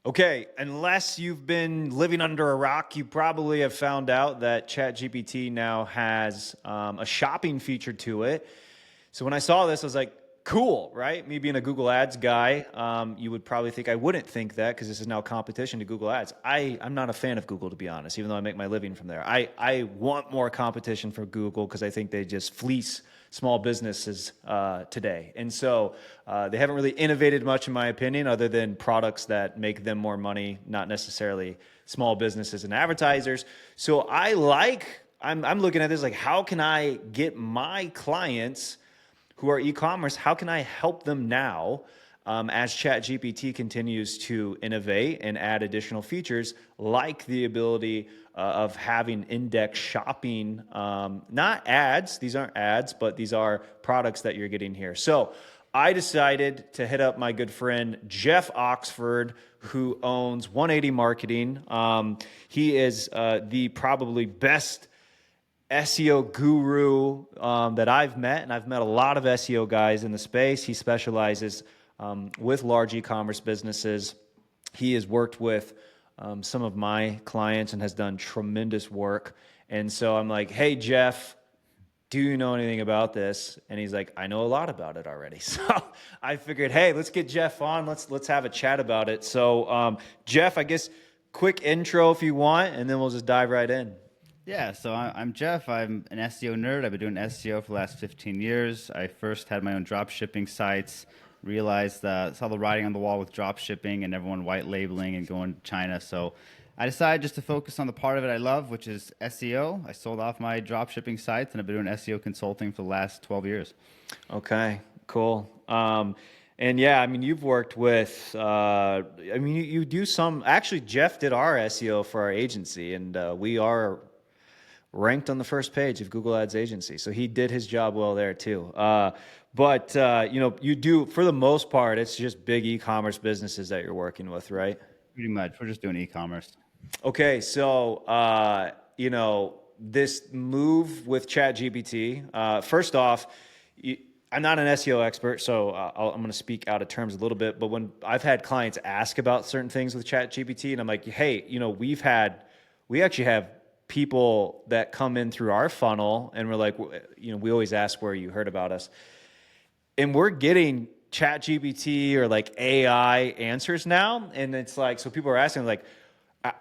Okay, unless you've been living under a rock, you probably have found out that ChatGPT now has a shopping feature to it. So when I saw this, I was like, cool, right? Me being a Google Ads guy, you would probably think I wouldn't think that because this is now competition to Google Ads. I'm not a fan of Google, to be honest, even though I make my living from there. I want more competition for Google because I think they just fleece small businesses today. And so they haven't really innovated much, in my opinion, other than products that make them more money, not necessarily small businesses and advertisers. So I'm looking at this like, how can I get my clients who are e-commerce, how can I help them now as ChatGPT continues to innovate and add additional features like the ability of having index shopping, not ads, these aren't ads, but these are products that you're getting here. So I decided to hit up my good friend Jeff Oxford, who owns 180 Marketing. He is the probably best SEO guru that I've met, and I've met a lot of SEO guys in the space. He specializes with large e-commerce businesses. He has worked with some of my clients and has done tremendous work. And so I'm like, hey, Jeff, do you know anything about this? And he's like, I know a lot about it already. So I figured, hey, let's get Jeff on. Let's have a chat about it. So Jeff, I guess quick intro if you want, and then we'll just dive right in. Yeah, so I'm Jeff. I'm an SEO nerd. I've been doing SEO for the last 15 years. I first had my own drop shipping sites, realized saw the writing on the wall with drop shipping and everyone white labeling and going to China. So I decided just to focus on the part of it I love, which is SEO. I sold off my drop shipping sites and I've been doing SEO consulting for the last 12 years. Okay, cool. And yeah, I mean, you've worked with, you do some, actually, Jeff did our SEO for our agency, and we are ranked on the first page of Google Ads agency. So he did his job well there too. You do, for the most part, it's just big e-commerce businesses that you're working with, right? Pretty much, we're just doing e-commerce. Okay, so this move with ChatGPT. First off, I'm not an SEO expert, so I'm going to speak out of terms a little bit. But when I've had clients ask about certain things with ChatGPT, and I'm like, hey, we actually have people that come in through our funnel, and we're like, we always ask where you heard about us, and we're getting ChatGPT or like AI answers now, and it's like, so people are asking like,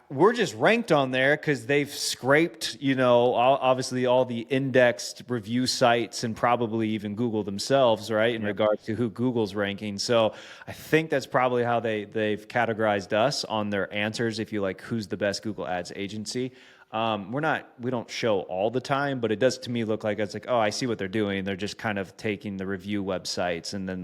we're just ranked on there because they've scraped, obviously all the indexed review sites and probably even Google themselves, right, in Yep. regards to who Google's ranking. So I think that's probably how they've categorized us on their answers. If you like, who's the best Google Ads agency? We don't show all the time, but it does to me look like it's like, oh, I see what they're doing. They're just kind of taking the review websites and then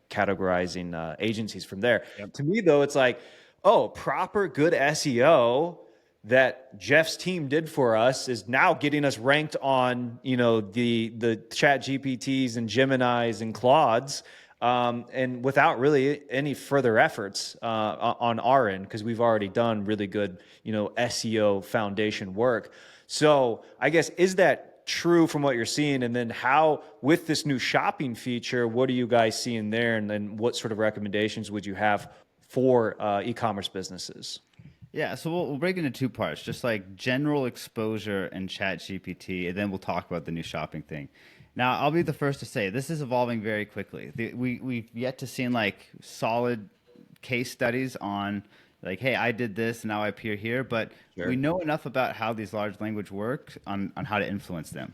categorizing agencies from there. Yep. To me, though, it's like, oh, proper good SEO that Jeff's team did for us is now getting us ranked on, the Chat GPTs and Geminis and Claudes, and without really any further efforts on our end, because we've already done really good, SEO foundation work. So I guess, is that true from what you're seeing? And then how, with this new shopping feature, what are you guys seeing there? And then what sort of recommendations would you have for e-commerce businesses? Yeah, so we'll break it into two parts, just like general exposure and Chat GPT, and then we'll talk about the new shopping thing. Now, I'll be the first to say this is evolving very quickly. We've yet to see like solid case studies on like, hey, I did this, and now I appear here, but we Sure. know enough about how these large language work on how to influence them.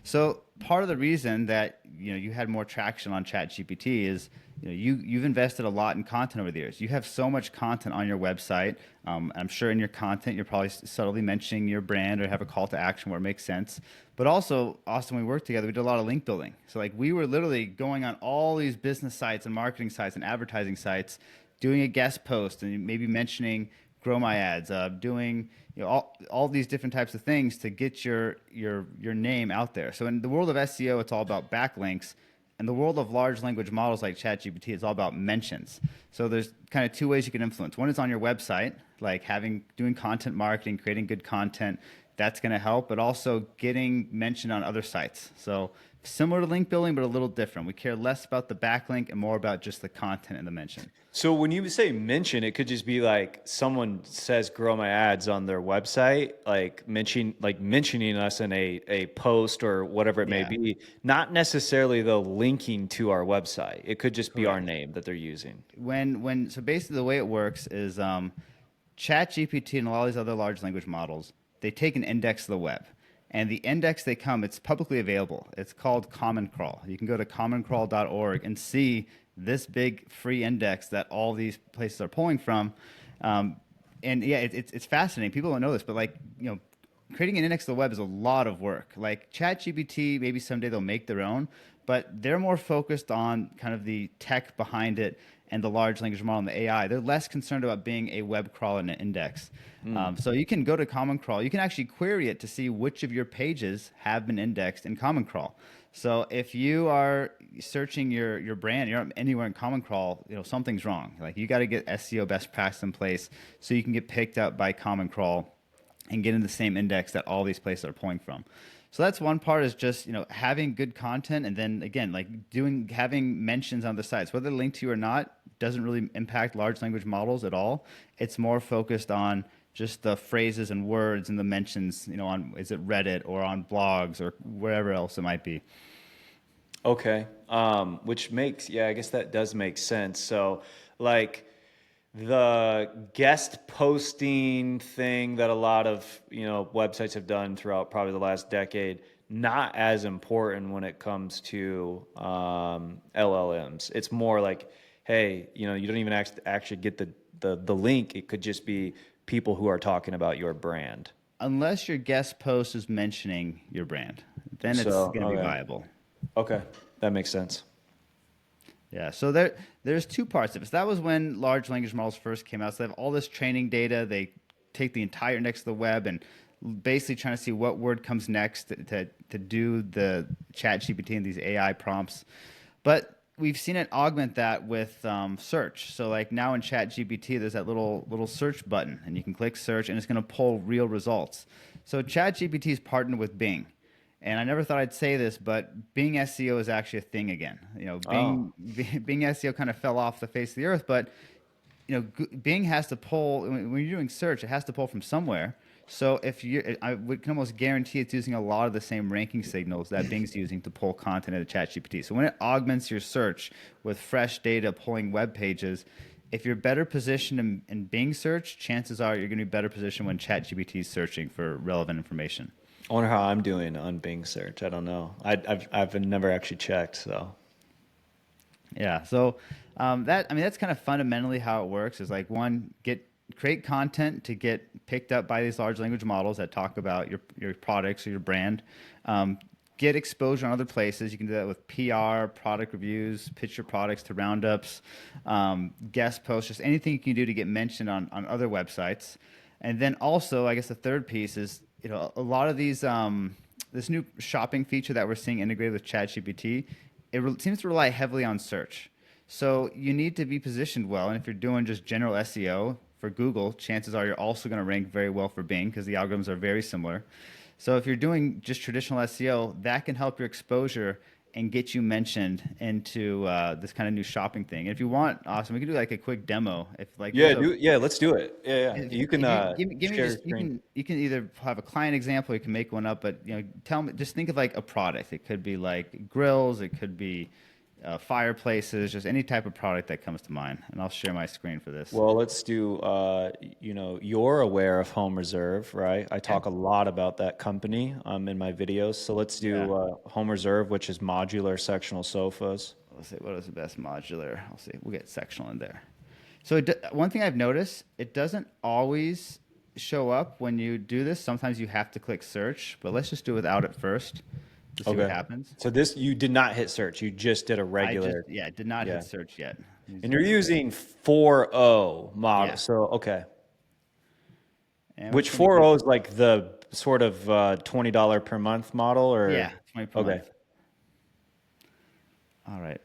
So part of the reason that you had more traction on ChatGPT is you've invested a lot in content over the years. You have so much content on your website. I'm sure in your content you're probably subtly mentioning your brand or have a call to action where it makes sense. But also, Austin, we worked together. We did a lot of link building. So like we were literally going on all these business sites and marketing sites and advertising sites, doing a guest post and maybe mentioning grow my ads, doing all these different types of things to get your name out there. So in the world of SEO, it's all about backlinks. In the world of large language models like ChatGPT, it's all about mentions. So there's kind of two ways you can influence. One is on your website, like doing content marketing, creating good content that's going to help, but also getting mentioned on other sites. So similar to link building, but a little different. We care less about the backlink and more about just the content and the mention. So when you say mention, it could just be like someone says grow my ads on their website, mentioning us in a post or whatever it may Yeah, be, not necessarily the linking to our website. It could just be our correct. name that they're using. So basically the way it works is ChatGPT and a lot of these other large language models, they take an index of the web. And the index it's publicly available. It's called Common Crawl. You can go to commoncrawl.org and see this big free index that all these places are pulling from. Um, and yeah, it's fascinating. People don't know this, but creating an index of the web is a lot of work. Like ChatGPT, maybe someday they'll make their own, but they're more focused on kind of the tech behind it and the large language model and the AI. They're less concerned about being a web crawl and an index. So you can go to Common Crawl. You can actually query it to see which of your pages have been indexed in Common Crawl. So if you are searching your brand, you're anywhere in Common Crawl, something's wrong. Like you got to get SEO best practice in place so you can get picked up by Common Crawl and get in the same index that all these places are pulling from. So that's one part is just having good content, and then again having mentions on the sites, whether they're linked to you or not, doesn't really impact large language models at all. It's more focused on just the phrases and words and the mentions, on is it Reddit or on blogs or wherever else it might be. Okay. Which makes, yeah, I guess that does make sense. So, like the guest posting thing that a lot of, websites have done throughout probably the last decade, not as important when it comes to LLMs. It's more like, hey, you don't even actually get the link. It could just be people who are talking about your brand. Unless your guest post is mentioning your brand, then it's So, going to be okay. viable. Okay. That makes sense. Yeah, so there's two parts of it. So that was when large language models first came out. So they have all this training data. They take the entire index of the web and basically trying to see what word comes next to do the chat GPT and these AI prompts. But we've seen it augment that with search. So like now in chat GPT, there's that little search button, and you can click search, and it's going to pull real results. So chat GPT is partnered with Bing. And I never thought I'd say this, but Bing SEO is actually a thing again. Oh, Bing SEO kind of fell off the face of the earth, but Bing has to pull when you're doing search, it has to pull from somewhere. So can almost guarantee it's using a lot of the same ranking signals that Bing's using to pull content into ChatGPT. So when it augments your search with fresh data pulling web pages, if you're better positioned in Bing search, chances are you're going to be better positioned when ChatGPT is searching for relevant information. I wonder how I'm doing on Bing search. I don't know. I've never actually checked. So Yeah. So that's kind of fundamentally how it works. Is like create content to get picked up by these large language models that talk about your products or your brand. Get exposure on other places. You can do that with PR, product reviews, pitch your products to roundups, guest posts, just anything you can do to get mentioned on other websites. And then also, I guess the third piece is a lot of these this new shopping feature that we're seeing integrated with ChatGPT, seems to rely heavily on search. So you need to be positioned well. And if you're doing just general SEO for Google, chances are you're also going to rank very well for Bing because the algorithms are very similar. So if you're doing just traditional SEO, that can help your exposure and get you mentioned into this kind of new shopping thing. And if you want, awesome, we can do like a quick demo. If like yeah, there's a let's do it. Yeah, yeah. You can if you give me share your just screen. you can either have a client example, or you can make one up, but tell me, just think of like a product. It could be like grills, it could be fireplaces, just any type of product that comes to mind. And I'll share my screen for this. Well, let's do. You're aware of Home Reserve, right? I Yeah. talk a lot about that company in my videos. So let's Yeah. do Home Reserve, which is modular sectional sofas. Let's see what is the best modular. I'll see. We'll get sectional in there. So one thing I've noticed, it doesn't always show up when you do this. Sometimes you have to click search, but let's just do it without it first to see what Okay. happens. So this you did not hit search. You just did a regular. I did not Yeah. hit search yet. And you're Using the using 4.0 model. Yeah, So okay. and we're Which just gonna get 4.0 is like the sort of $20 per month model, or 20 per okay. month. All right,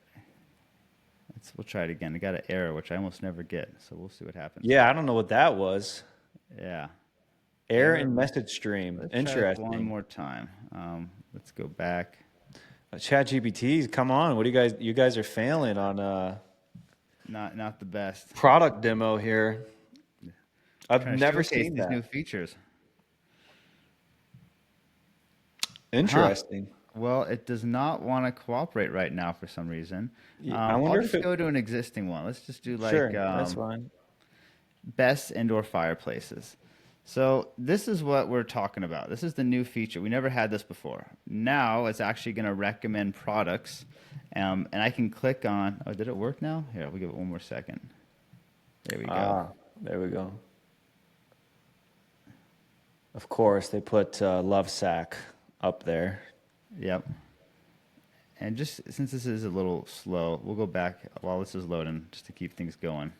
we'll try it again. I got an error which I almost never get, so we'll see what happens. Yeah, I don't know what that was. Yeah, Error in message stream. Let's try this one Interesting. more time. Let's go back. ChatGPT, come on. What do you guys? You guys are failing on Not the best. product demo here. I've Trying to never showcase seen these new that. features. Huh. Interesting. Well, it does not want to cooperate right now for some reason. I I'll wonder if just it. go to an existing one. Let's just do like Sure, that's fine. best indoor fireplaces. So this is what we're talking about. This is the new feature. We never had this before. Now it's actually going to recommend products, and I can click on. Oh, did it work now? Here, we'll give it one more second. There we go. There we go. Of course, they put Lovesac up there. Yep. And just since this is a little slow, we'll go back while this is loading just to keep things going.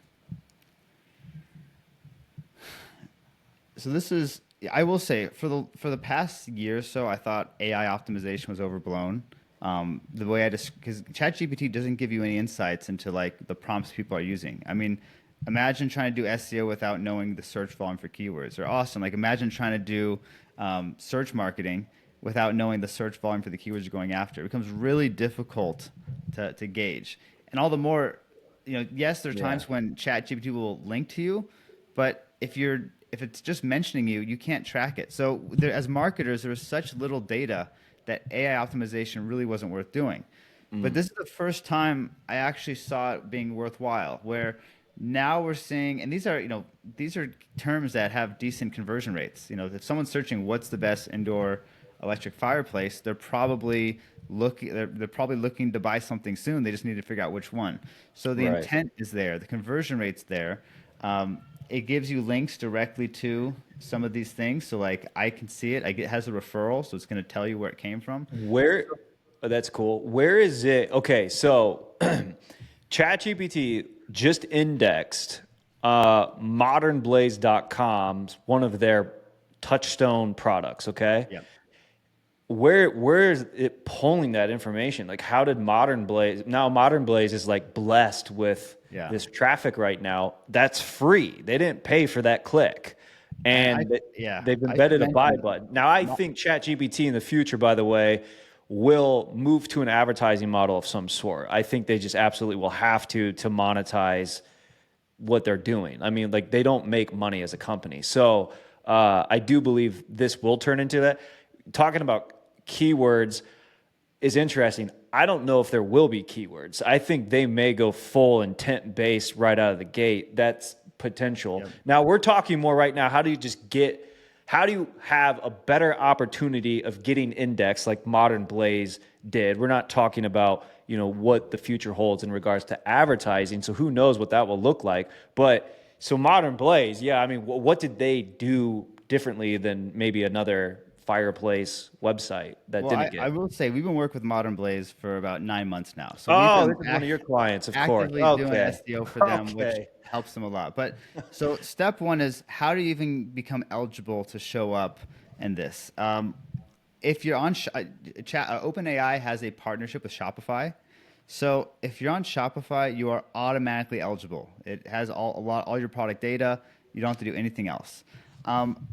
So this is, I will say, for the past year or so, I thought AI optimization was overblown. The way I just, because ChatGPT doesn't give you any insights into like the prompts people are using. I mean, imagine trying to do SEO without knowing the search volume for keywords. Or awesome, like imagine trying to do search marketing without knowing the search volume for the keywords you're going after. It becomes really difficult to gauge. And all the more, yes, there are Yeah. times when ChatGPT will link to you, but if it's just mentioning you, you can't track it. So there, as marketers, there was such little data that AI optimization really wasn't worth doing. But this is the first time I actually saw it being worthwhile, where now we're seeing, and these are terms that have decent conversion rates. If someone's searching what's the best indoor electric fireplace, they're probably looking to buy something soon. They just need to figure out which one. So the Right. intent is there, the conversion rate's there. It gives you links directly to some of these things. So like I can see it. It has a referral, so it's going to tell you where it came from. Where? Oh, that's cool. Where is it? Okay, so ChatGPT just indexed modernblaze.com's one of their touchstone products. Okay, Yeah. where is it pulling that information? Like, how did Modern Blaze? Now, Modern Blaze is like blessed with Yeah. this traffic right now. That's free. They didn't pay for that click, And I, and yeah, they've I should embedded a buy mention, button. Now, I think ChatGPT in the future, by the way, will move to an advertising model of some sort. I think they just absolutely will have to monetize what they're doing. I mean, like they don't make money as a company. So I do believe this will turn into that. Talking about keywords is interesting. I don't know if there will be keywords. I think they may go full intent based right out of the gate. That's potential. Yep. Now we're talking more right now. How do you have a better opportunity of getting indexed like Modern Blaze did? We're not talking about, what the future holds in regards to advertising. So who knows what that will look like. But so Modern Blaze, yeah, I mean, what did they do differently than maybe another fireplace website that well, didn't I get? will say we've been working with Modern Blaze for about 9 months now. So we've Oh, been this is one of your clients, of course. actively doing Okay. SEO for them, which Okay. helps them a lot. But so step one is how do you even become eligible to show up in this? If you're on OpenAI has a partnership with Shopify. So if you're on Shopify, you are automatically eligible. It has all your product data. You don't have to do anything else.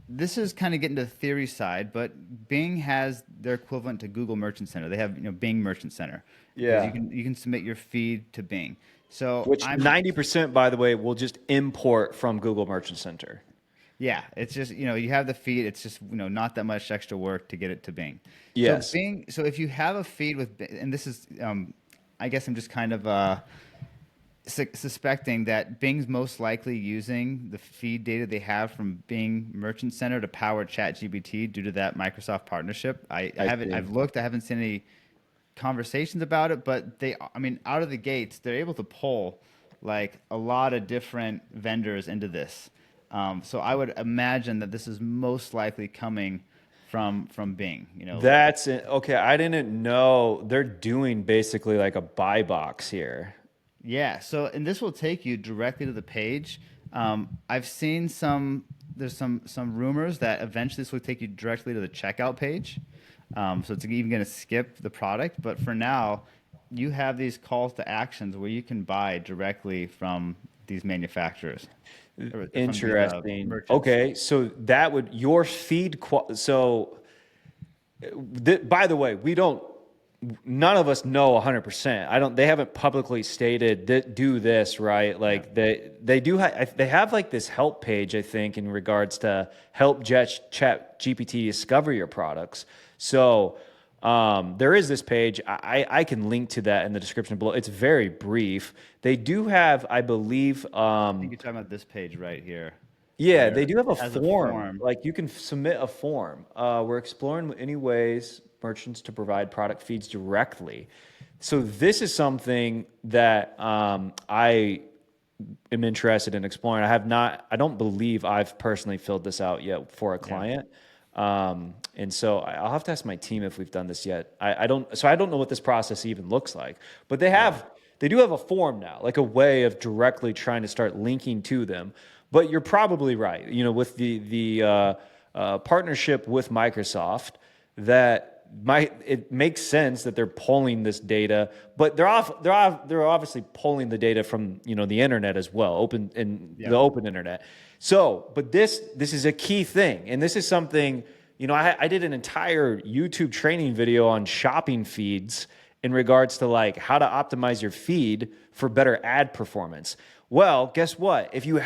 This is kind of getting to the theory side, but Bing has their equivalent to Google Merchant Center. They have Bing Merchant Center because Yeah. you can submit your feed to Bing. So Which I'm 90%, by the way, will just import from Google Merchant Center. Yeah, it's just you have the feed. It's just not that much extra work to get it to Bing. So Yes. Bing. So if you have a feed with, and this is, I guess I'm just kind of suspecting that Bing's most likely using the feed data they have from Bing Merchant Center to power ChatGPT due to that Microsoft partnership. I I haven't. see. I've looked. I haven't seen any conversations about it, but I mean, out of the gates, they're able to pull like a lot of different vendors into this. So I would imagine that this is most likely coming from Bing. That's it. Okay. I didn't know they're doing basically like a buy box here. Yeah. So and this will take you directly to the page. I've seen there's some rumors that eventually this will take you directly to the checkout page. So it's even going to skip the product, but for now, you have these calls to actions where you can buy directly from these manufacturers, or from these Interesting. merchants. Okay, so that would your feed. So, by the way, we don't. None of us know 100%. I don't. They haven't publicly stated that do this right. Yeah. Like they do. They have like this help page, I think, in regards to help Chat GPT discover your products. So there is this page. I can link to that in the description below. It's very brief. They do have, I believe. I think you're talking about this page right here, Yeah, they where do have a it has a form. form. Like you can submit a form. We're exploring any ways merchants to provide product feeds directly. So this is something that I am interested in exploring. I have not. I don't believe I've personally filled this out yet for a Yeah. client. And so I'll have to ask my team if we've done this yet. I don't. So I don't know what this process even looks like. But they Yeah. have. They do have a form now, like a way of directly trying to start linking to them. But you're probably right. You know, with the partnership with Microsoft, that it makes sense that they're pulling this data, but they're obviously pulling the data from the internet as well, Yeah. the open internet. So, but this is a key thing, and this is something I did an entire YouTube training video on shopping feeds in regards to like how to optimize your feed for better ad performance. Well, guess what? If you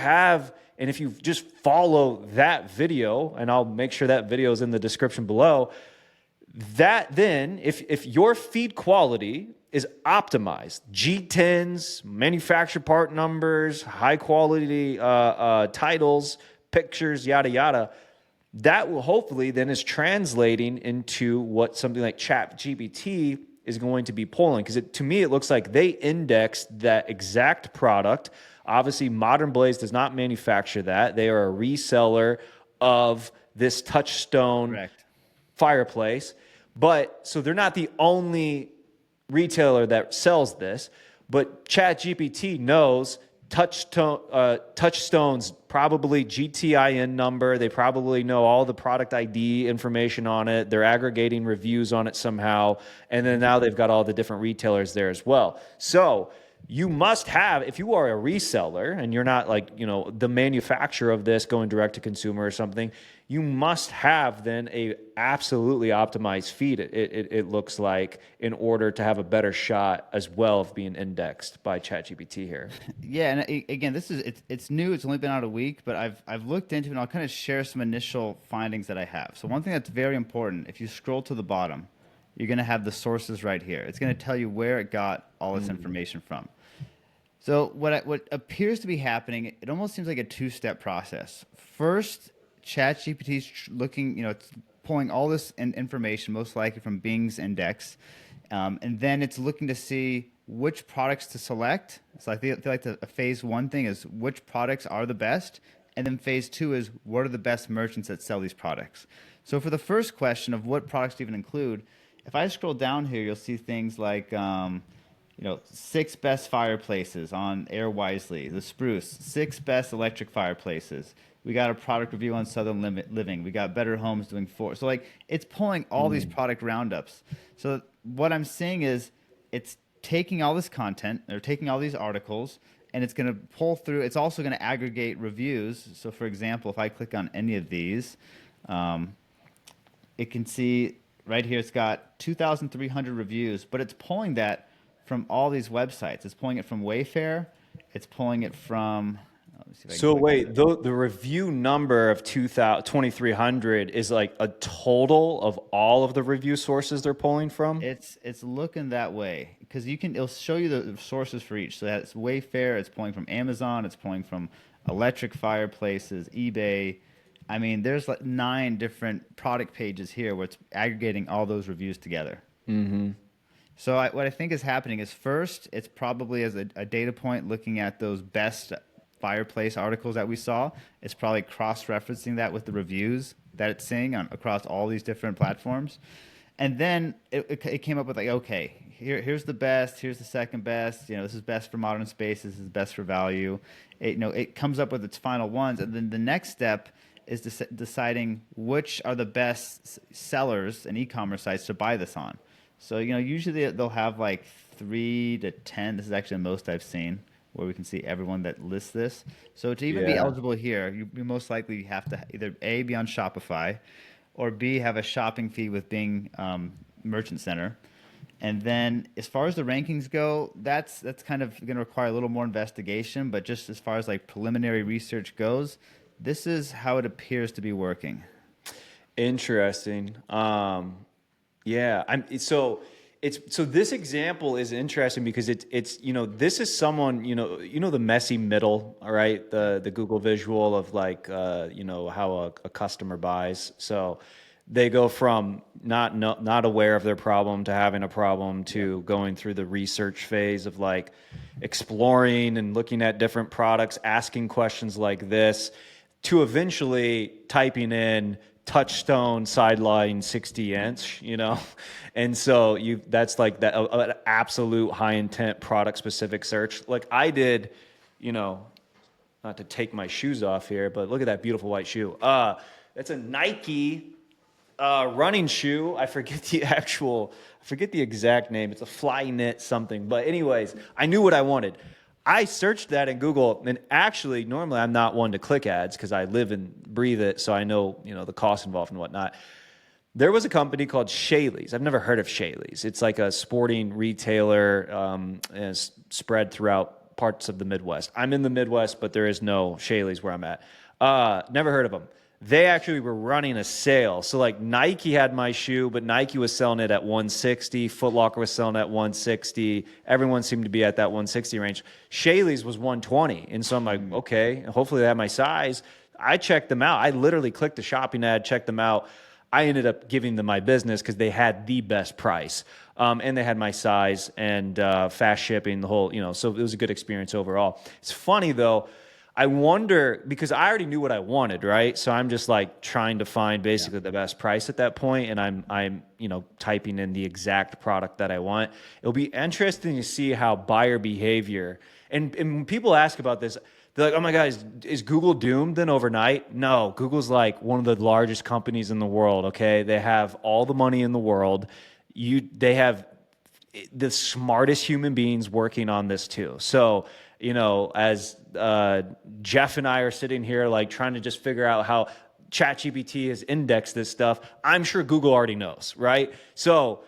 just follow that video, and I'll make sure that video is in the description below, that then, if your feed quality is optimized, G10s, manufacturer part numbers, high quality titles, pictures, yada, yada, that will hopefully then is translating into what something like ChatGPT is going to be pulling. Because to me, it looks like they indexed that exact product. Obviously, Modern Blaze does not manufacture that. They are a reseller of this Touchstone Correct. fireplace. But so they're not the only retailer that sells this, but ChatGPT knows Touchstone's probably GTIN number. They probably know all the product ID information on it. They're aggregating reviews on it somehow. And then now they've got all the different retailers there as well. So you must have, if you are a reseller and you're not like, the manufacturer of this going direct to consumer or something, you must have then a absolutely optimized feed, it looks like, in order to have a better shot as well of being indexed by ChatGPT here. Yeah, and again, it's new. It's only been out a week, but I've looked into it, and I'll kind of share some initial findings that I have. So one thing that's very important, if you scroll to the bottom, you're going to have the sources right here. It's going to tell you where it got all this information from. So what appears to be happening, it almost seems like a two-step process. First, ChatGPT is looking, it's pulling all this information, most likely from Bing's index, and then it's looking to see which products to select. So I feel like the phase one thing is which products are the best, and then phase two is what are the best merchants that sell these products. So for the first question of what products to even include, if I scroll down here, you'll see things like 6 best fireplaces on Air Wisely, the Spruce, 6 best electric fireplaces. We got a product review on Southern Living. We got Better Homes doing 4. So like it's pulling all these product roundups. So what I'm seeing is it's taking all this content, or taking all these articles, and it's going to pull through. It's also going to aggregate reviews. So for example, if I click on any of these, it can see right here it's got 2,300 reviews, but it's pulling that from all these websites. It's pulling it from Wayfair. It's pulling it from. Let me see if I can So click wait, on it. the review number of 2,300 is like a total of all of the review sources they're pulling from? It's looking that way because it'll show you the sources for each. So that's Wayfair. It's pulling from Amazon. It's pulling from electric fireplaces, eBay. I mean, there's like 9 different product pages here where it's aggregating all those reviews together. Mm-hmm. So what I think is happening is first, it's probably as a data point looking at those best fireplace articles that we saw. It's probably cross-referencing that with the reviews that it's seeing across all these different platforms. And then it came up with like, okay, here's the best, here's the second best. This is best for modern spaces, this is best for value. It comes up with its final ones. And then the next step is deciding which are the best sellers and e-commerce sites to buy this on. So, usually they'll have like 3 to 10. This is actually the most I've seen where we can see everyone that lists this. So to even be Yeah. eligible here, you most likely have to either A, be on Shopify, or B, have a shopping fee with Bing Merchant Center. And then as far as the rankings go, that's kind of going to require a little more investigation. But just as far as like preliminary research goes, this is how it appears to be working. Interesting. Yeah. So this example is interesting because it's this is someone the messy middle, all right, the Google visual of like how a customer buys. So they go from not aware of their problem to having a problem to going through the research phase of like exploring and looking at different products, asking questions like this, to eventually typing in touchstone sideline 60 inch, and so that's like that an absolute high intent product specific search. Like I did, not to take my shoes off here, but look at that beautiful white shoe. That's a Nike running shoe. I forget the exact name. It's a fly knit something. But anyways, I knew what I wanted. I searched that in Google, and actually, normally I'm not one to click ads because I live and breathe it, so I know the cost involved and whatnot. There was a company called Shaylee's. I've never heard of Shaylee's. It's like a sporting retailer, and it's spread throughout parts of the Midwest. I'm in the Midwest, but there is no Shaylee's where I'm at. Never heard of them. They actually were running a sale. So like Nike had my shoe, but Nike was selling it at 160. Foot Locker was selling it at 160. Everyone seemed to be at that 160 range. Shaylee's was 120. And so I'm like, okay, hopefully they have my size. I checked them out. I literally clicked the shopping ad, checked them out. I ended up giving them my business because they had the best price. And they had my size and fast shipping, the whole, so it was a good experience overall. It's funny though. I wonder, because I already knew what I wanted, right? So I'm just like trying to find basically the best price at that point, and I'm typing in the exact product that I want. It'll be interesting to see how buyer behavior, and when people ask about this, they're like, oh my God, is Google doomed then overnight? No, Google's like one of the largest companies in the world, okay? They have all the money in the world. They have the smartest human beings working on this too. So, as Jeff and I are sitting here like trying to just figure out how ChatGPT has indexed this stuff, I'm sure Google already knows, right? So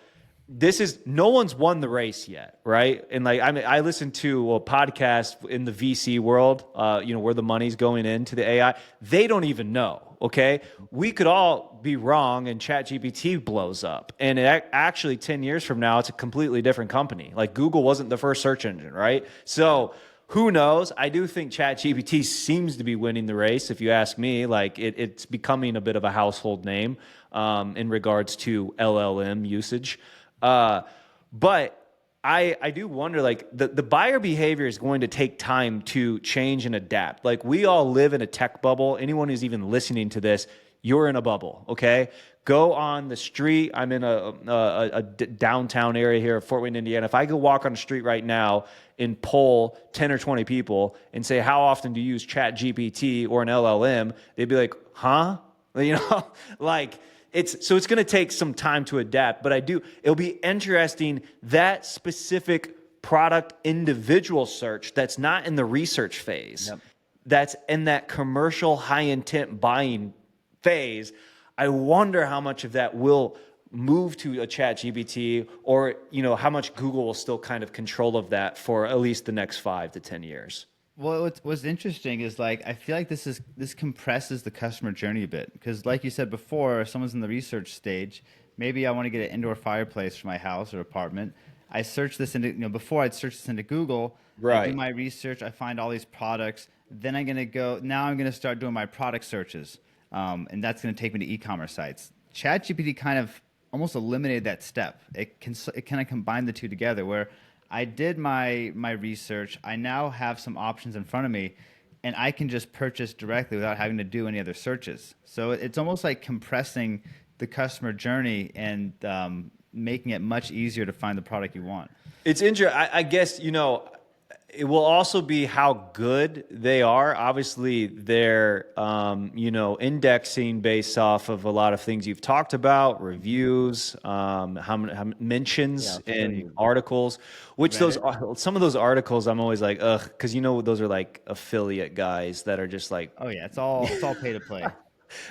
no one's won the race yet, right? And like I listen to a podcast in the VC world, where the money's going into the AI. They don't even know. Okay, we could all be wrong, and ChatGPT blows up, and actually 10 years from now, it's a completely different company. Like Google wasn't the first search engine, right? So who knows? I do think ChatGPT seems to be winning the race. If you ask me, like it's becoming a bit of a household name in regards to LLM usage. But I do wonder, like the buyer behavior is going to take time to change and adapt. Like we all live in a tech bubble. Anyone who's even listening to this, you're in a bubble, okay? Go on the street. I'm in a downtown area here of Fort Wayne, Indiana. If I could walk on the street right now and poll 10 or 20 people and say, how often do you use ChatGPT or an LLM? They'd be like, huh? Like it's going to take some time to adapt, but it'll be interesting that specific product individual search that's not in the research phase, that's in that commercial high intent buying phase. I wonder how much of that will move to a ChatGPT, or how much Google will still kind of control of that for at least the next 5 to 10 years. Well, what's interesting is like I feel like this compresses the customer journey a bit, because like you said before, if someone's in the research stage, maybe I want to get an indoor fireplace for my house or apartment. I search this into before I'd search this into Google. Right. I do my research. I find all these products. Then I'm gonna start doing my product searches, and that's gonna take me to e-commerce sites. ChatGPT kind of almost eliminated that step. It kind of combined the two together where I did my research. I now have some options in front of me, and I can just purchase directly without having to do any other searches. So it's almost like compressing the customer journey and making it much easier to find the product you want. It's interesting. I guess, it will also be how good they are. Obviously, they're indexing based off of a lot of things you've talked about, reviews, how Yeah, mentions I'll show in you. articles. Which those Reddit. are some of those articles I'm always like, ugh, because those are like affiliate guys that are just like, Oh yeah, it's all pay to play.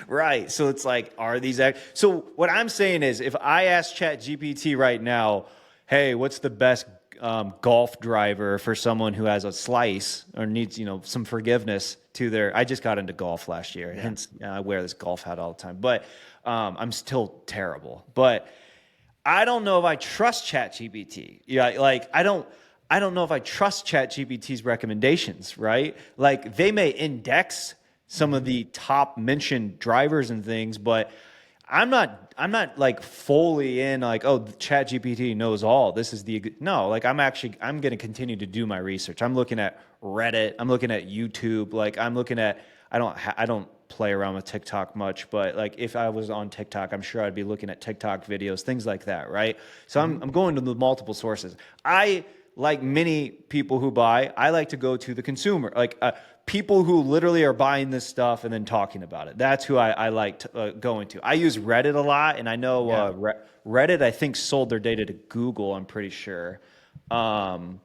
right. So it's like, are these so what I'm saying is, if I ask ChatGPT right now, hey, what's the best golf driver for someone who has a slice or needs, some forgiveness to their, I just got into golf last year, Yeah. hence I wear this golf hat all the time, but I'm still terrible. But I don't know if I trust ChatGPT. Yeah, like I don't know if I trust ChatGPT's recommendations, right? Like they may index some of Hmm. the top mentioned drivers and things, but I'm not like fully in like, oh, ChatGPT knows all. This is the no, like I'm going to continue to do my research. I'm looking at Reddit, I'm looking at YouTube, like I'm looking at I don't play around with TikTok much, but like if I was on TikTok, I'm sure I'd be looking at TikTok videos, things like that, right? So Hmm. I'm going to the multiple sources. I like many people who buy, I like to go to the consumer, like people who literally are buying this stuff and then talking about it. That's who I like going to. I use Reddit a lot, and I know Yeah. Reddit, I think, sold their data to Google. I'm pretty sure. Um,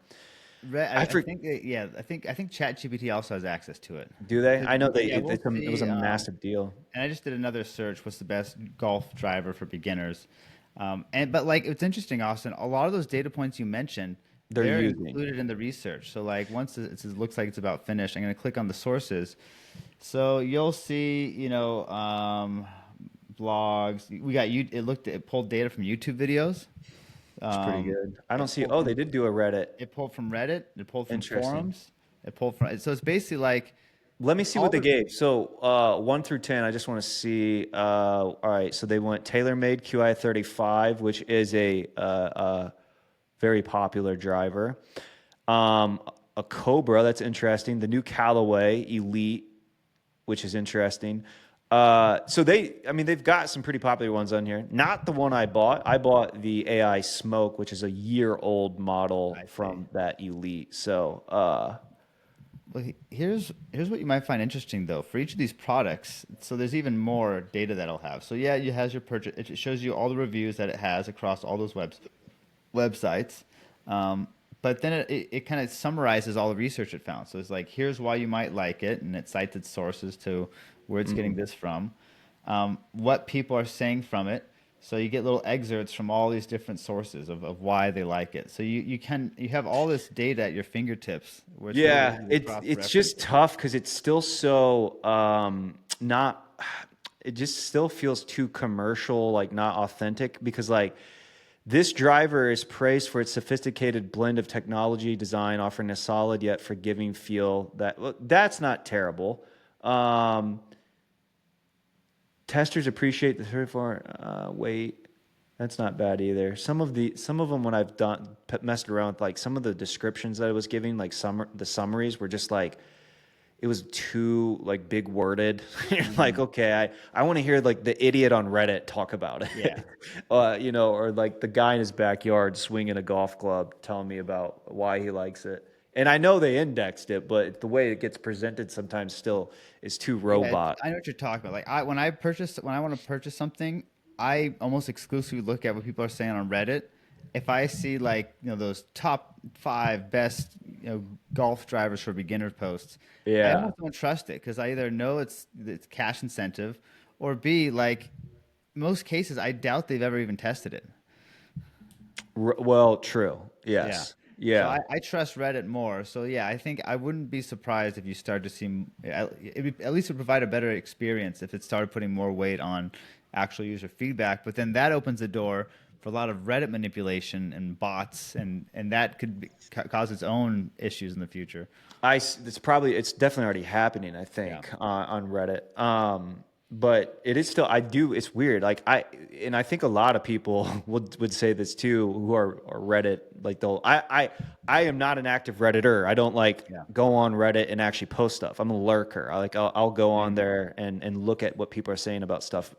I I for, think yeah, I think ChatGPT also has access to it. do they? Because I know yeah, we'll it was see. a massive deal. And I just did another search. What's the best golf driver for beginners? But like it's interesting, Austin. A lot of those data points you mentioned, They're they're using. included in the research. So like once it looks like it's about finished, I'm going to click on the sources. So you'll see, blogs. We got you. It pulled data from YouTube videos. It's pretty Um, good. I don't it see. pulled Oh, they from did do a Reddit. it pulled from Reddit. It pulled from Interesting. forums. It pulled from. So it's basically like Let me see what all they the. gave. So 1 through 10, I just want to see. All right, so they went TaylorMade QI 35, which is a very popular driver. Um, a Cobra, that's interesting. The new Callaway Elite, which is interesting. I mean, they've got some pretty popular ones on here. Not the one I bought. I bought the AI Smoke, which is a year-old model I see. from that Elite. So, Well, here's what you might find interesting though. For each of these products, so there's even more data that it'll have. So yeah, it has your purchase. It shows you all the reviews that it has across all those websites. Um, but then it kind of summarizes all the research it found. So it's like, here's why you might like it, and it cites its sources to where it's getting mhm. this from, what people are saying from it. So you get little excerpts from all these different sources of why they like it. So you have all this data at your fingertips where it's really Yeah, easy to it's cross-reference just it. tough because it's still so not. It just still feels too commercial, like not authentic. Because like this driver is praised for its sophisticated blend of technology design, offering a solid yet forgiving feel. Well, that's not terrible. Um, Testers appreciate the 34 weight. That's not bad either. Some of them when I've done messed around with like some of the descriptions that I was giving, like the summaries were just like it was too like big worded. You're like, Hmm. okay, I want to hear like the idiot on Reddit talk about Yeah. it, or like the guy in his backyard swinging a golf club, telling me about why he likes it. And I know they indexed it, but the way it gets presented sometimes still is too Yeah, robot. I know what you're talking about. Like when I want to purchase something, I almost exclusively look at what people are saying on Reddit. If I see like, those top 5 best, golf drivers for beginner posts, I Yeah. almost don't trust it because I either know it's cash incentive, or B, like most cases, I doubt they've ever even tested it. Well, true. Yeah. Yes. So Yeah. I trust Reddit more. So yeah, I think I wouldn't be surprised if you start to see, at least it would provide a better experience if it started putting more weight on actual user feedback. But then that opens the door for a lot of Reddit manipulation and bots, and that could cause its own issues in the future. It's definitely already happening, I Yeah. think, on Reddit. But it is still, it's weird. And I think a lot of people would say this too, who are Reddit, like I am not an active Redditor. I don't like Yeah. go on Reddit and actually post stuff. I'm a lurker. I'll go on Same. there and look at what people are saying about stuff.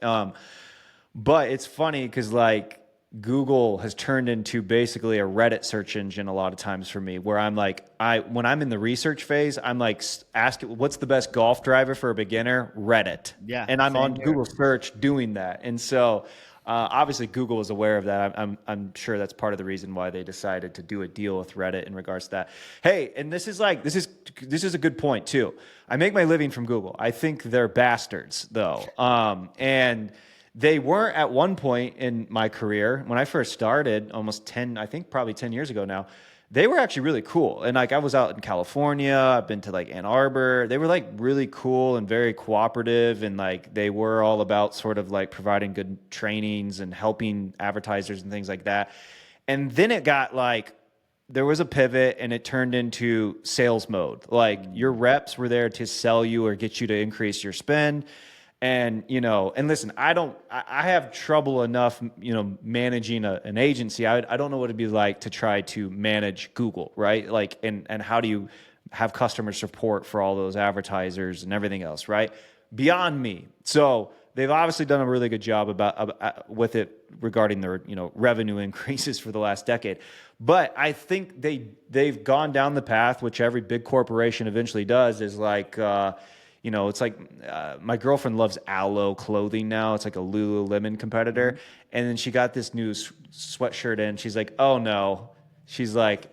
But it's funny because like Google has turned into basically a Reddit search engine a lot of times for me, where I'm like, when I'm in the research phase, I'm like asking, what's the best golf driver for a beginner? Reddit. Yeah, And I'm same on here. Google search doing that. And so obviously Google is aware of that. I'm sure that's part of the reason why they decided to do a deal with Reddit in regards to that. Hey, and this is a good point too. I make my living from Google. I think they're bastards though. And they weren't at one point in my career when I first started, almost 10, I think probably 10 years ago now. They were actually really cool. And like I was out in California, I've been to like Ann Arbor. They were like really cool and very cooperative. And like they were all about sort of like providing good trainings and helping advertisers and things like that. And then it got like, there was a pivot and it turned into sales mode. Like your reps were there to sell you or get you to increase your spend. And, you know, and listen, I have trouble enough, you know, managing an agency. I don't know what it'd be like to try to manage Google, right? Like, and how do you have customer support for all those advertisers and everything else, right? Beyond me. So they've obviously done a really good job with it regarding their, you know, revenue increases for the last decade. But I think they've gone down the path, which every big corporation eventually does, is like, you know, it's like my girlfriend loves Aloe clothing now. It's like a Lululemon competitor. And then she got this new sweatshirt in. She's like, oh no. She's like,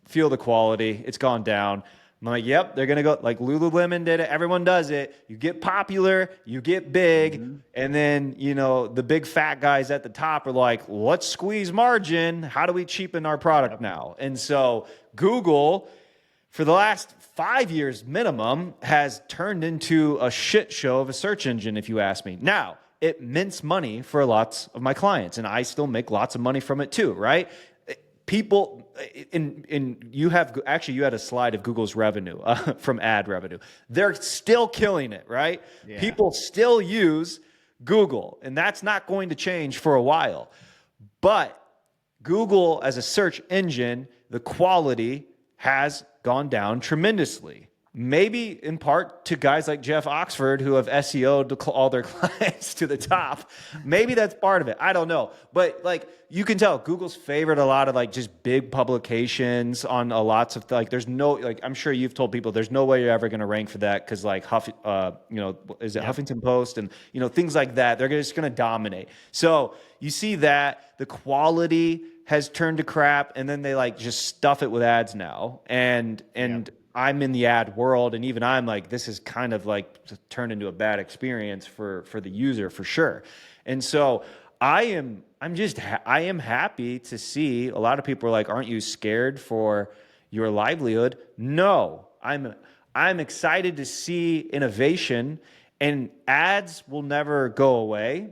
feel the quality. It's gone down. I'm like, yep, they're going to go like Lululemon did it. Everyone does it. You get popular, you get big. And then, you know, the big fat guys at the top are like, let's squeeze margin. How do we cheapen our product now? And so Google, for the last 5 years minimum, has turned into a shit show of a search engine, if you ask me. Now, it mints money for lots of my clients, and I still make lots of money from it too, right? People, you had a slide of Google's revenue from ad revenue. They're still killing it, right? Yeah. People still use Google, and that's not going to change for a while. But Google as a search engine, the quality has gone down tremendously. Maybe in part to guys like Jeff Oxford who have SEO'd all their clients to the top. Maybe that's part of it. I don't know. But like you can tell Google's favored a lot of like just big publications on a lots of like there's no like I'm sure you've told people there's no way you're ever going to rank for that cuz like you know, is it Huffington Post and you know things like that. They're just going to dominate. So, you see that the quality has turned to crap and then they like just stuff it with ads now. And I'm in the ad world, and even I'm like, this is kind of like turned into a bad experience for the user for sure. And so I am happy to see a lot of people are like, aren't you scared for your livelihood? No, I'm excited to see innovation, and ads will never go away.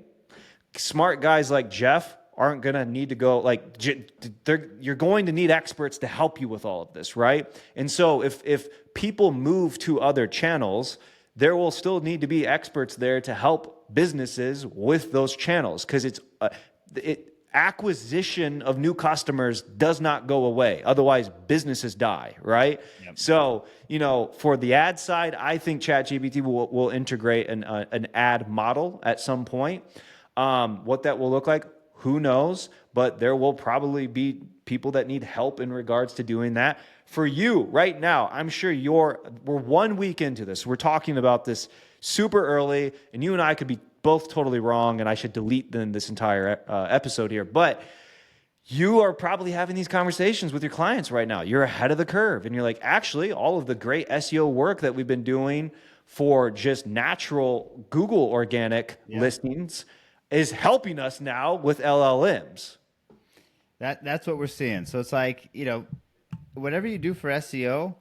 Smart guys like Jeff aren't going to need to go like you're going to need experts to help you with all of this, right? And so if people move to other channels, there will still need to be experts there to help businesses with those channels because acquisition of new customers does not go away. Otherwise, businesses die, right? Yep. So, you know, for the ad side, I think ChatGPT will integrate an ad model at some point. What that will look like, who knows? But there will probably be people that need help in regards to doing that. For you right now, I'm sure we're 1 week into this. We're talking about this super early, and you and I could be both totally wrong, and I should delete then this entire episode here. But you are probably having these conversations with your clients right now. You're ahead of the curve, and you're like, actually, all of the great SEO work that we've been doing for just natural Google organic listings is helping us now with LLMs. That's what we're seeing. So it's like, you know, whatever you do for SEO,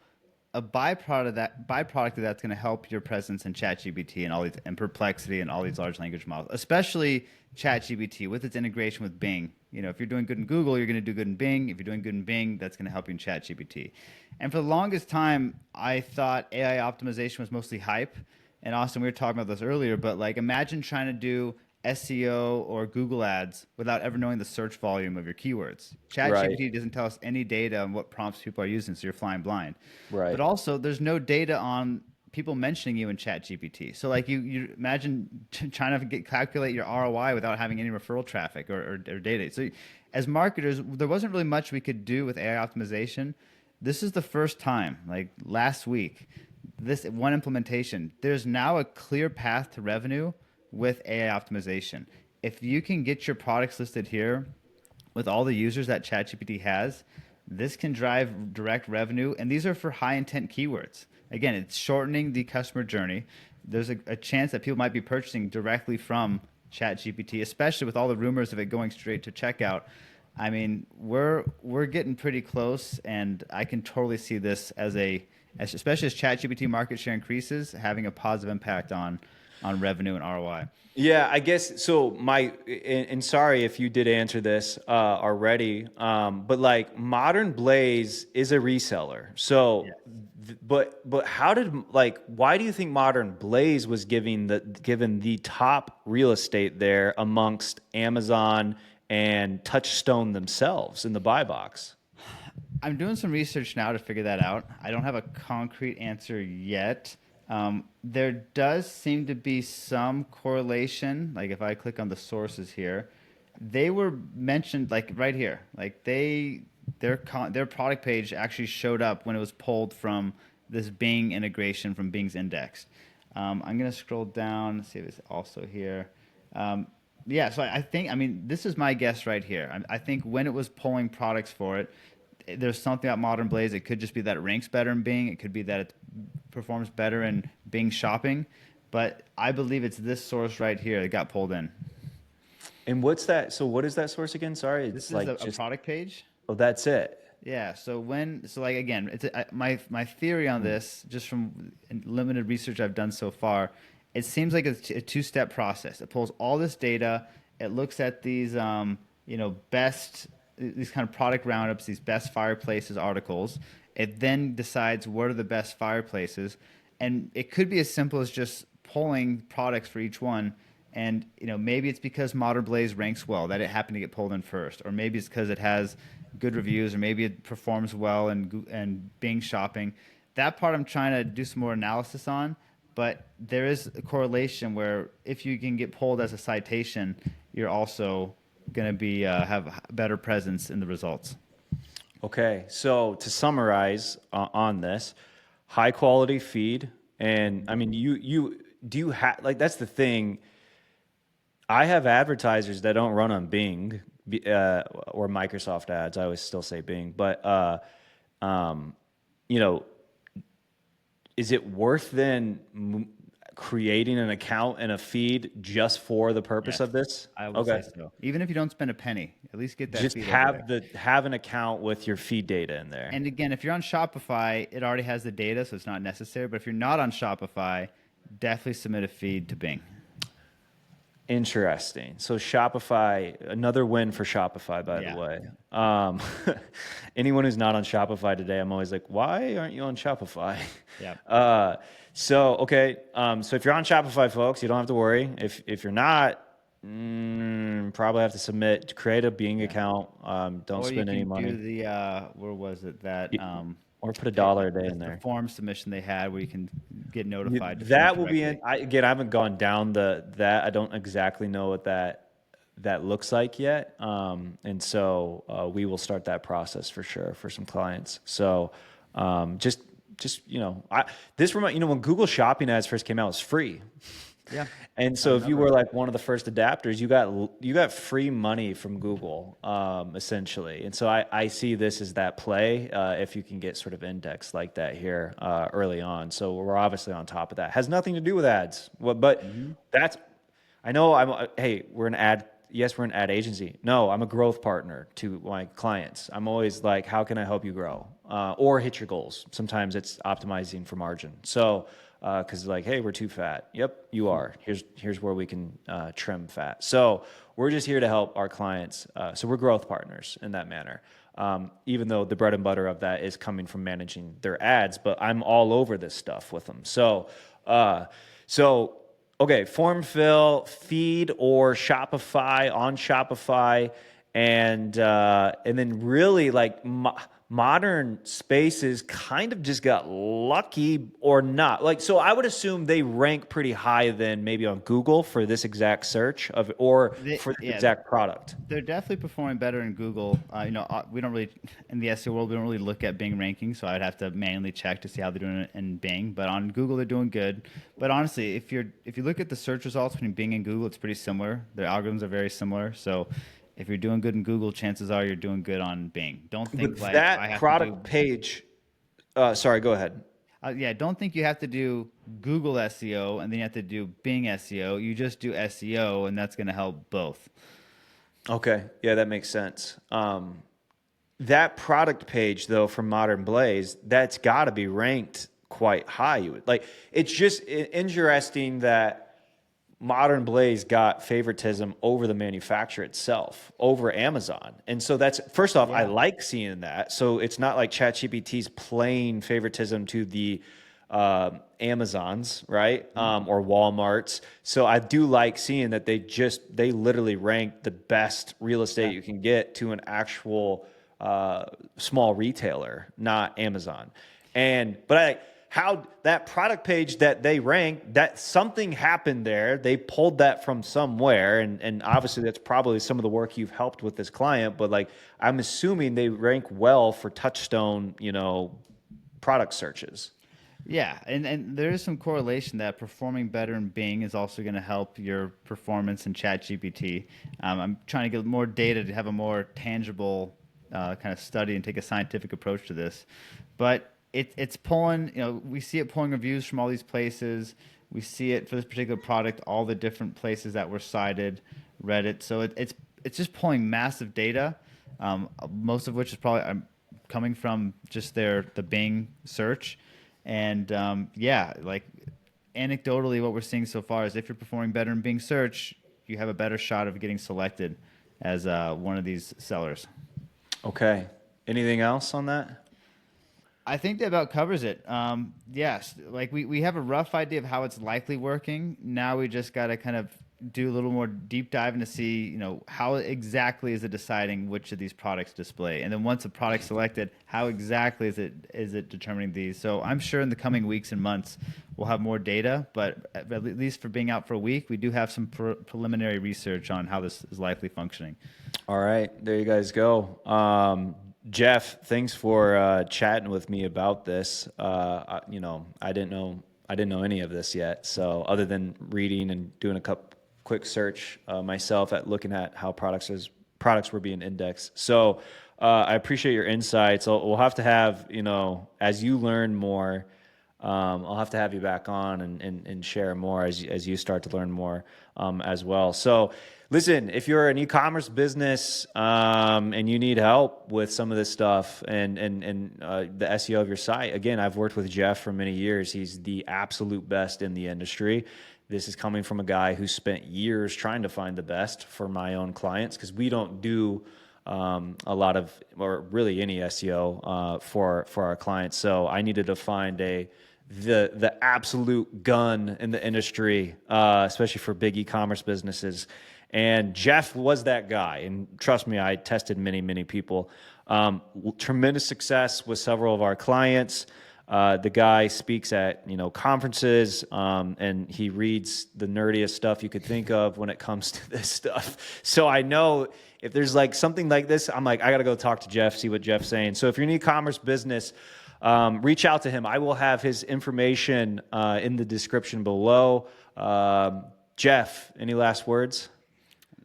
a byproduct of that's going to help your presence in ChatGPT and all these and Perplexity and all these large language models, especially ChatGPT with its integration with Bing. You know, if you're doing good in Google, you're going to do good in Bing. If you're doing good in Bing, that's going to help you in ChatGPT. And for the longest time, I thought AI optimization was mostly hype. And Austin, we were talking about this earlier, but like imagine trying to do SEO or Google ads without ever knowing the search volume of your keywords. ChatGPT doesn't tell us any data on what prompts people are using, so you're flying blind. Right. But also, there's no data on people mentioning you in ChatGPT. So like you imagine trying to calculate your ROI without having any referral traffic or data. So as marketers, there wasn't really much we could do with AI optimization. This is the first time, like last week, this one implementation. There's now a clear path to revenue with AI optimization. If you can get your products listed here with all the users that ChatGPT has, this can drive direct revenue, and these are for high intent keywords. Again, it's shortening the customer journey. There's a chance that people might be purchasing directly from ChatGPT, especially with all the rumors of it going straight to checkout. I mean, we're getting pretty close, and I can totally see this especially as ChatGPT market share increases, having a positive impact on revenue and ROI. Yeah, I guess so. And sorry if you did answer this already, but like Modern Blaze is a reseller. So, but how did why do you think Modern Blaze was given the top real estate there amongst Amazon and Touchstone themselves in the buy box? I'm doing some research now to figure that out. I don't have a concrete answer yet. There does seem to be some correlation. Like if I click on the sources here, they were mentioned like right here. Like their product page actually showed up when it was pulled from this Bing integration from Bing's index. I'm gonna scroll down, see if it's also here. Yeah, so I mean, this is my guess right here. I think when it was pulling products for it, there's something about Modern Blaze. It could just be that it ranks better in Bing. It could be that it performs better in Bing shopping. But I believe it's this source right here that got pulled in. And what's that? So what is that source again? Sorry, This it's is like a product page. oh, that's it. Yeah. So like again, my theory on this, just from limited research I've done so far, it seems like it's a two-step process. It pulls all this data. It looks at these best, these kind of product roundups, these best fireplaces articles. It then decides what are the best fireplaces, and it could be as simple as just pulling products for each one. And maybe it's because Modern Blaze ranks well that it happened to get pulled in first, or maybe it's because it has good reviews, or maybe it performs well in Bing shopping. That part I'm trying to do some more analysis on, but there is a correlation where if you can get pulled as a citation, you're also going to be have better presence in the results. Okay, so to summarize on this, high quality feed, and I mean, you do you have like that's the thing. I have advertisers that don't run on Bing or Microsoft ads. I always still say Bing, but um, you know, is it worth then creating an account and a feed just for the purpose Yes, of this? I would Okay. say so. Even if you don't spend a penny, at least get that Just feed over there. have an account with your feed data in there. And again, if you're on Shopify, it already has the data, so it's not necessary. But if you're not on Shopify, definitely submit a feed to Bing. Interesting. So Shopify, another win for Shopify, by the Yeah. way. Um, anyone who's not on Shopify today, I'm always like, why aren't you on Shopify? Yeah. Okay. So if you're on Shopify, folks, you don't have to worry. If you're not, probably have to submit, create a Bing Yeah. account. Don't Or you spend any can money, do the where was it that or put $1 a day in the there. form submission they had where you can get notified to submit That will be directly. in. Again, I haven't gone down that. I don't exactly know what that looks like yet. And so we will start that process for sure for some clients. So just this remind when Google Shopping ads first came out, it was free. Yeah. And I so if you remember. were like one of the first adapters, you got free money from Google, essentially. And so I see this as that play if you can get sort of indexed like that here early on. So we're obviously on top of that. Has nothing to do with ads, but that's I know hey, we're an ad. Yes, we're an ad agency. No, I'm a growth partner to my clients. I'm always like, how can I help you grow or hit your goals? Sometimes it's optimizing for margin. So, because like, hey, we're too fat. Yep, you are. Here's where we can trim fat. So we're just here to help our clients. So we're growth partners in that manner. Even though the bread and butter of that is coming from managing their ads, but I'm all over this stuff with them. So. Okay, form fill, feed or Shopify on Shopify, and then really like Modern Spaces kind of just got lucky or not. Like, so I would assume they rank pretty high then maybe on Google for this exact search of, or for this Yeah, exact product. they're definitely performing better in Google. We don't really, in the SEO world, we don't really look at Bing rankings, so I'd have to manually check to see how they're doing it in Bing. But on Google, they're doing good. But honestly, if you look at the search results between Bing and Google, it's pretty similar. Their algorithms are very similar. So if you're doing good in Google, chances are you're doing good on Bing. Don't think But like I that have to do. product page, sorry, go ahead. Yeah, don't think you have to do Google SEO and then you have to do Bing SEO. You just do SEO, and that's going to help both. Okay. Yeah, that makes sense. That product page though from Modern Blaze, that's got to be ranked quite high. Like, it's just interesting that Modern Blaze got favoritism over the manufacturer itself, over Amazon. And so that's, first off, I Yeah. like seeing that. So it's not like ChatGPT's playing favoritism to the Amazons, right? Or Walmarts. So I do like seeing that they literally rank the best real estate Yeah. you can get to an actual small retailer, not Amazon. But how that product page that they rank, that something happened there. They pulled that from somewhere, and obviously that's probably some of the work you've helped with this client. But like, I'm assuming they rank well for touchstone, product searches. Yeah, and there is some correlation that performing better in Bing is also going to help your performance in ChatGPT. I'm trying to get more data to have a more tangible kind of study and take a scientific approach to this. But it's pulling, we see it pulling reviews from all these places. We see it for this particular product, all the different places that were cited, Reddit. So it's just pulling massive data, most of which is probably coming from just the Bing search. And yeah, like anecdotally, what we're seeing so far is if you're performing better in Bing search, you have a better shot of getting selected as one of these sellers. Okay. Anything else on that? I think that about covers it. Yes, like we have a rough idea of how it's likely working. Now we just got to kind of do a little more deep dive to see, how exactly is it deciding which of these products display, and then once a product's selected, how exactly is it determining these? So I'm sure in the coming weeks and months we'll have more data, but at least for being out for a week, we do have some preliminary research on how this is likely functioning. All right, there you guys go. Jeff, thanks for chatting with me about this. I didn't know any of this yet. So other than reading and doing a quick search myself at looking at how products were being indexed. So I appreciate your insights. We'll have to have, as you learn more, I'll have to have you back on and share more as you start to learn more as well. So listen, if you're an e-commerce business and you need help with some of this stuff and the SEO of your site, again, I've worked with Jeff for many years. He's the absolute best in the industry. This is coming from a guy who spent years trying to find the best for my own clients, because we don't do a lot of, or really any SEO for our clients. So I needed to find the absolute gun in the industry, especially for big e-commerce businesses. And Jeff was that guy. And trust me, I tested many people. Tremendous success with several of our clients. The guy speaks at conferences, and he reads the nerdiest stuff you could think of when it comes to this stuff. So I know if there's like something like this, I'm like, I got to go talk to Jeff, see what Jeff's saying. So if you're an e-commerce business, reach out to him. I will have his information in the description below. Jeff, any last words?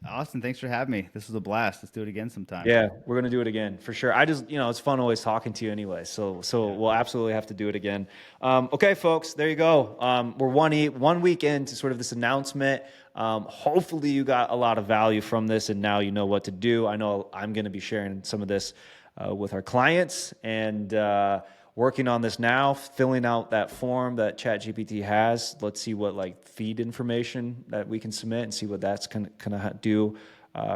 Austin, thanks for having me. This was a blast. Let's do it again sometime. Yeah, we're gonna do it again for sure. I just, it's fun always talking to you anyway. So we'll absolutely have to do it again. Okay, folks, there you go. We're 1 week into sort of this announcement. Hopefully you got a lot of value from this, and now you know what to do. I know I'm gonna be sharing some of this with our clients and working on this now, filling out that form that ChatGPT has. Let's see what feed information that we can submit and see what that's gonna do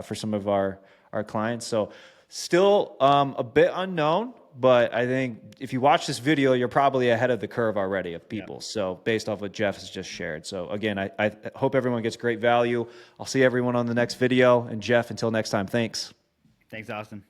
for some of our clients. So still a bit unknown, but I think if you watch this video, you're probably ahead of the curve already of people. Yeah. So based off what Jeff has just shared. So again, I hope everyone gets great value. I'll see everyone on the next video. And Jeff, until next time, thanks. Thanks, Austin.